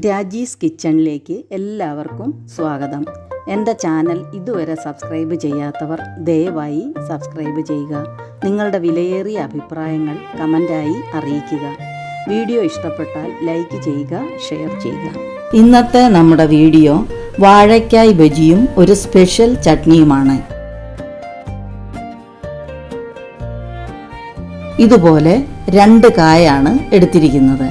രാജീസ് കിച്ചണിലേക്ക് എല്ലാവർക്കും സ്വാഗതം. എൻ്റെ ചാനൽ ഇതുവരെ സബ്സ്ക്രൈബ് ചെയ്യാത്തവർ ദയവായി സബ്സ്ക്രൈബ് ചെയ്യുക. നിങ്ങളുടെ വിലയേറിയ അഭിപ്രായങ്ങൾ കമൻ്റായി അറിയിക്കുക. വീഡിയോ ഇഷ്ടപ്പെട്ടാൽ ലൈക്ക് ചെയ്യുക, ഷെയർ ചെയ്യുക. ഇന്നത്തെ നമ്മുടെ വീഡിയോ വാഴയ്ക്കായ് ബജിയും ഒരു സ്പെഷ്യൽ ചട്നിയുമാണ്. ഇതുപോലെ 2 കായാണ് എടുത്തിരിക്കുന്നത്.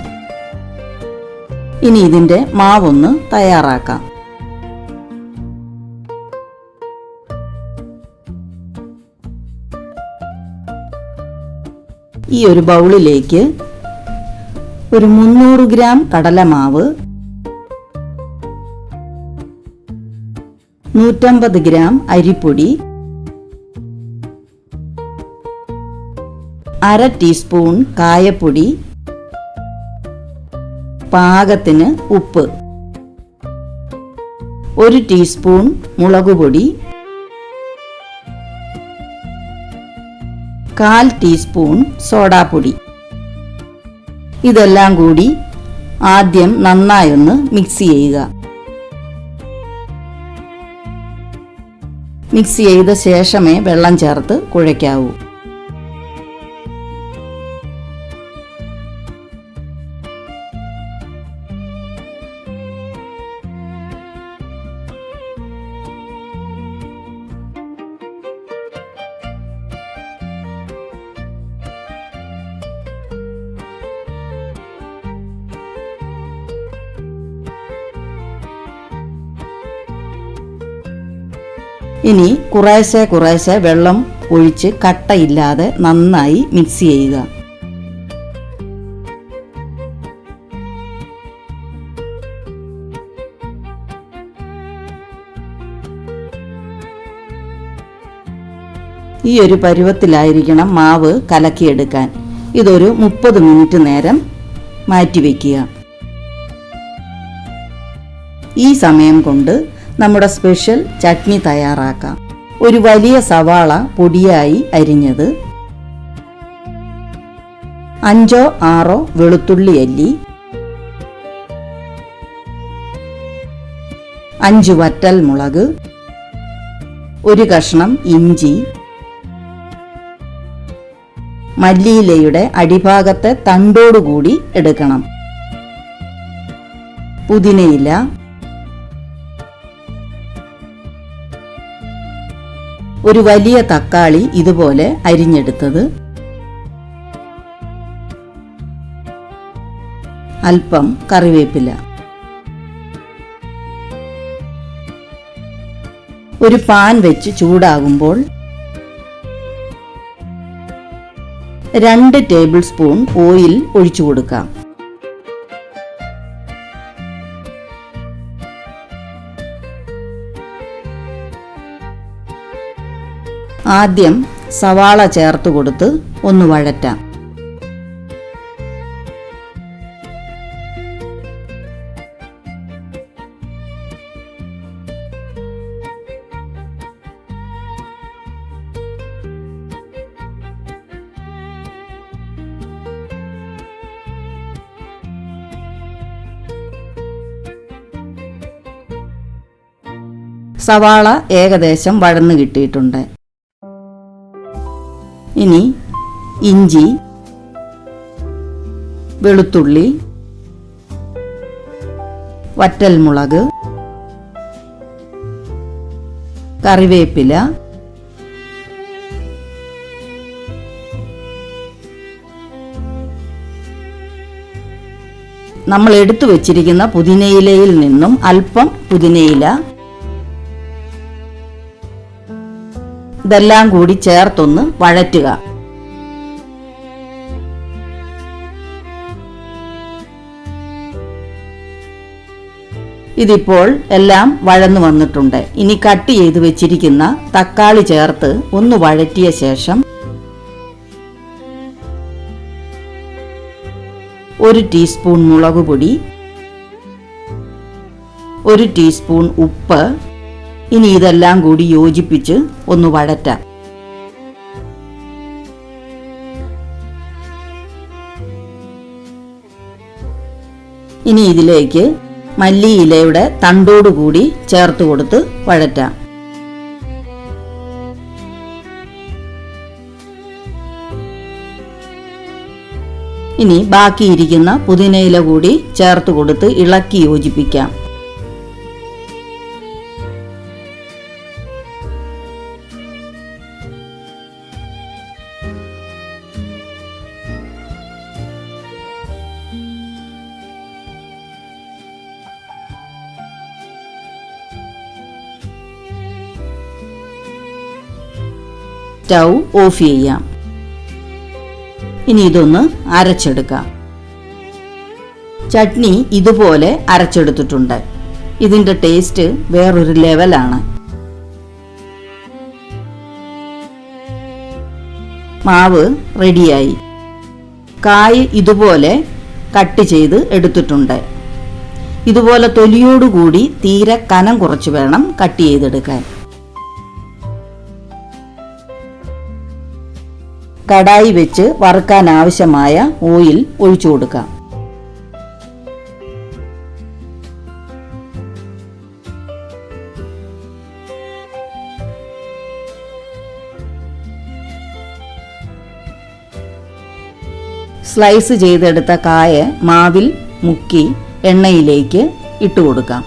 ഇനി ഇതിൻ്റെ മാവൊന്ന് തയ്യാറാക്കാം. ഈ ഒരു ബൗളിലേക്ക് ഒരു 300 ഗ്രാം കടലമാവ്, 150 ഗ്രാം അരിപ്പൊടി, 1/2 ടീസ്പൂൺ കായപ്പൊടി, പാകത്തിന് ഉപ്പ്, 1 ടീസ്പൂൺ മുളകുപൊടി, 1/4 ടീസ്പൂൺ സോഡാപ്പൊടി. ഇതെല്ലാം കൂടി ആദ്യം നന്നായൊന്ന് മിക്സ് ചെയ്യുക. മിക്സ് ചെയ്ത ശേഷമേ വെള്ളം ചേർത്ത് കുഴയ്ക്കാവൂ. ഇനി കുറേശ്ശെ വെള്ളം ഒഴിച്ച് കട്ടയില്ലാതെ നന്നായി മിക്സ് ചെയ്യുക. ഈ ഒരു പരുവത്തിലായിരിക്കണം മാവ് കലക്കിയെടുക്കാൻ. ഇതൊരു 30 മിനിറ്റ് നേരം മാറ്റിവെക്കുക. ഈ സമയം കൊണ്ട് നമ്മുടെ സ്പെഷ്യൽ ചട്നി തയ്യാറാക്കാം. ഒരു വലിയ സവാള പൊടിയായി അരിഞ്ഞത്, 5-6 വെളുത്തുള്ളി അല്ലി, 5 വറ്റൽ മുളക്, 1 കഷ്ണം ഇഞ്ചി, മല്ലിയിലയുടെ അടിഭാഗത്തെ തണ്ടോടുകൂടി എടുക്കണം, പുതിനയില, ഒരു വലിയ തക്കാളി ഇതുപോലെ അരിഞ്ഞെടുത്തത്, അല്പം കറിവേപ്പില. ഒരു പാൻ വെച്ച് ചൂടാകുമ്പോൾ 2 ടേബിൾ സ്പൂൺ ഓയിൽ ഒഴിച്ചു കൊടുക്കാം. ആദ്യം സവാള ചേർത്ത് കൊടുത്ത് ഒന്ന് വഴറ്റാം. സവാള ഏകദേശം വഴന്നു കിട്ടിയിട്ടുണ്ട്. ഇനി ഇഞ്ചി, വെളുത്തുള്ളി, വറ്റൽമുളക്, കറിവേപ്പില, നമ്മൾ എടുത്തു വച്ചിരിക്കുന്ന പുതിനയിലയിൽ നിന്നും അല്പം പുതിനയില, ഇതെല്ലാം കൂടി ചേർത്തൊന്ന് വഴറ്റുക. ഇതിപ്പോൾ എല്ലാം വഴന്നു വന്നിട്ടുണ്ട്. ഇനി കട്ട് ചെയ്ത് വെച്ചിരിക്കുന്ന തക്കാളി ചേർത്ത് ഒന്ന് വഴറ്റിയ ശേഷം 1 ടീസ്പൂൺ മുളകുപൊടി, 1 ടീസ്പൂൺ ഉപ്പ്. ഇനി ഇതെല്ലാം കൂടി യോജിപ്പിച്ച് ഒന്ന് വഴറ്റാം. ഇനി ഇതിലേക്ക് മല്ലിയിലയുടെ തണ്ടോടുകൂടി ചേർത്ത് കൊടുത്ത് വഴറ്റാം. ഇനി ബാക്കിയിരിക്കുന്ന പുതിനയില കൂടി ചേർത്ത് കൊടുത്ത് ഇളക്കി യോജിപ്പിക്കാം. സ്റ്റൗ ഓഫ് ചെയ്യാം. ഇനി ഇതൊന്ന് അരച്ചെടുക്കാം. ചട്നി ഇതുപോലെ അരച്ചെടുത്തിട്ടുണ്ട്. ഇതിൻ്റെ ടേസ്റ്റ് വേറൊരു ലെവലാണ്. മാവ് റെഡിയായി. കായ് ഇതുപോലെ കട്ട് ചെയ്ത് എടുത്തിട്ടുണ്ട്. ഇതുപോലെ തൊലിയോടുകൂടി തീരെ കനം കുറച്ച് വേണം കട്ട് ചെയ്തെടുക്കാൻ. കടായി വെച്ച് വറുക്കാൻ ആവശ്യമായ ഓയിൽ ഒഴിച്ചു കൊടുക്കാം. സ്ലൈസ് ചെയ്തെടുത്ത കായ മാവിൽ മുക്കി എണ്ണയിലേക്ക് ഇട്ട് കൊടുക്കാം.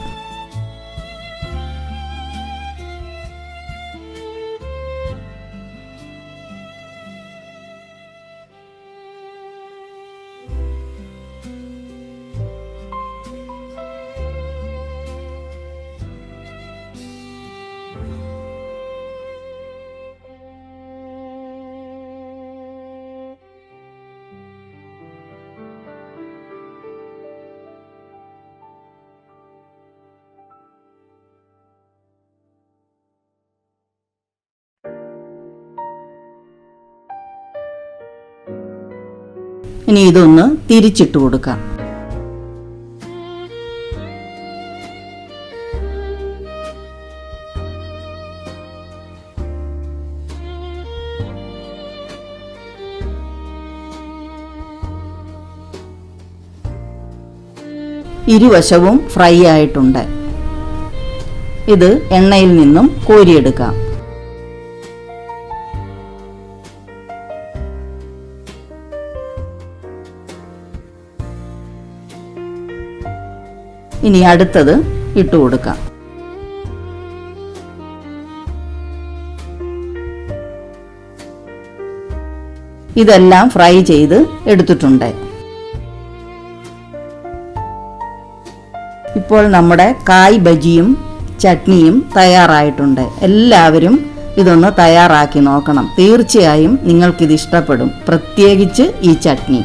ഇനി ഇതൊന്ന് തിരിച്ചിട്ട് കൊടുക്കാം. ഇരുവശവും ഫ്രൈ ആയിട്ടുണ്ട്. ഇത് എണ്ണയിൽ നിന്നും കോരിയെടുക്കാം. ഇനി അടുത്തത് ഇട്ട് കൊടുക്കാം. ഇതെല്ലാം ഫ്രൈ ചെയ്ത് എടുത്തിട്ടുണ്ട്. ഇപ്പോൾ നമ്മുടെ കായ് ബജിയും ചട്നിയും തയ്യാറായിട്ടുണ്ട്. എല്ലാവരും ഇതൊന്ന് തയ്യാറാക്കി നോക്കണം. തീർച്ചയായും നിങ്ങൾക്കിത് ഇഷ്ടപ്പെടും, പ്രത്യേകിച്ച് ഈ ചട്നി.